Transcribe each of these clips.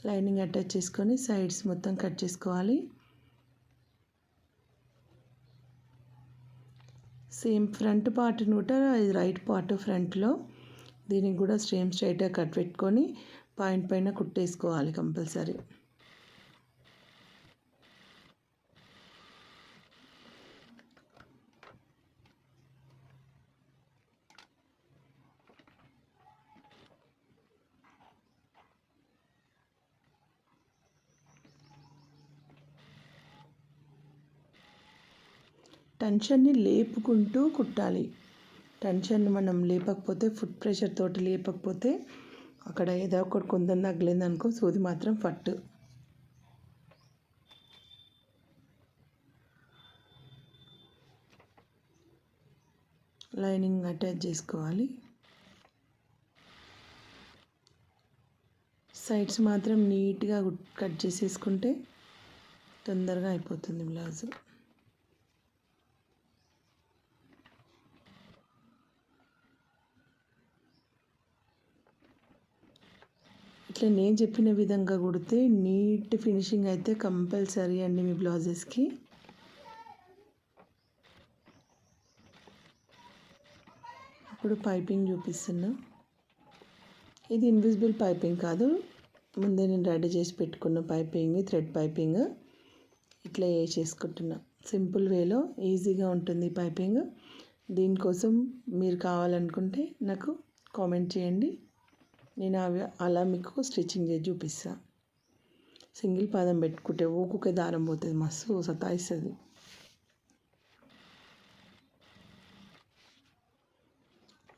Lining attach చేసుకొని sides మొత్తం cut చేసుకోవాలి. సేమ్ ఫ్రంట్ పార్ట్ కూడా ఇది రైట్ పార్ట్ ఫ్రంట్లో, దీనికి కూడా సేమ్ స్ట్రైట్గా కట్ పెట్టుకొని పాయింట్ పైన కుట్టేసుకోవాలి కంపల్సరీ. టెన్షన్ని లేపుకుంటూ కుట్టాలి. టెన్షన్ మనం లేపకపోతే, ఫుట్ ప్రెషర్ తోటి లేపకపోతే అక్కడ ఏదో ఒకటి కొంచెం తగిలిందనుకో సూది మాత్రం ఫట్. లైనింగ్ అటాచ్ చేసుకోవాలి. సైడ్స్ మాత్రం నీట్గా కట్ చేసేసుకుంటే తొందరగా అయిపోతుంది బ్లౌజు. ఇట్లా నేను చెప్పిన విధంగా కుడితే నీట్ ఫినిషింగ్ అయితే కంపల్సరీ అండి మీ బ్లౌజెస్కి. ఇప్పుడు పైపింగ్ చూపిస్తున్నా. ఇది ఇన్విజిబుల్ పైపింగ్ కాదు, ముందే నేను రెడీ చేసి పెట్టుకున్న పైపింగ్, థ్రెడ్ పైపింగ్ ఇట్లా వేసేసుకుంటున్నా. సింపుల్ వేలో ఈజీగా ఉంటుంది పైపింగ్. దీనికోసం మీరు కావాలనుకుంటే నాకు కామెంట్ చేయండి, నేను అలా మీకు స్టిచ్చింగ్ చేసి చూపిస్తాను. సింగిల్ పాదం పెట్టుకుంటే ఊకుకే దారం పోతుంది, మస్తు సతాయిస్తుంది.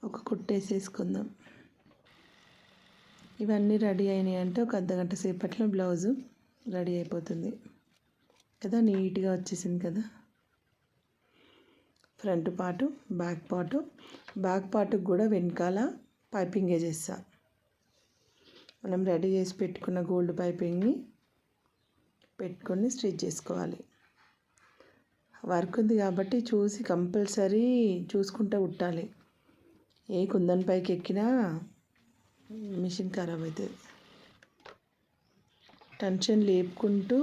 ఒక కుట్టేసేసుకుందాం. ఇవన్నీ రెడీ అయినాయి అంటే ఒక అర్ధగంట సేపట్లో బ్లౌజు రెడీ అయిపోతుంది కదా. నీట్గా వచ్చేసింది కదా. ఫ్రంట్ పార్టు, బ్యాక్ పార్ట్కి కూడా వెనకాల పైపింగ్ వేసేస్తా. మనం రెడీ చేసి పెట్టుకున్న గోల్డ్ పైపింగ్ని పెట్టుకొని స్టిచ్ చేసుకోవాలి. వర్క్ ఉంది కాబట్టి చూసి కంపల్సరీ చూసుకుంటూ కుట్టాలి. ఏ కుందన్ పైకి ఎక్కినా మిషన్ ఖరాబ్ అవుతుంది. టెన్షన్ లేపుకుంటూ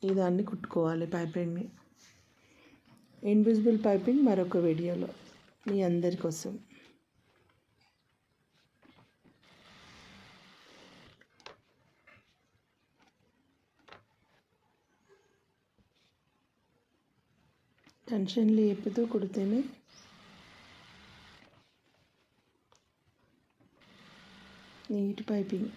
ఈ దాన్ని కుట్టుకోవాలి పైపింగ్ని. ఇన్విజిబుల్ పైపింగ్ మరొక వీడియోలో మీ అందరి కోసం. టెన్షన్ లేపుతూ కుడితేనే నీట్ పైపింగ్.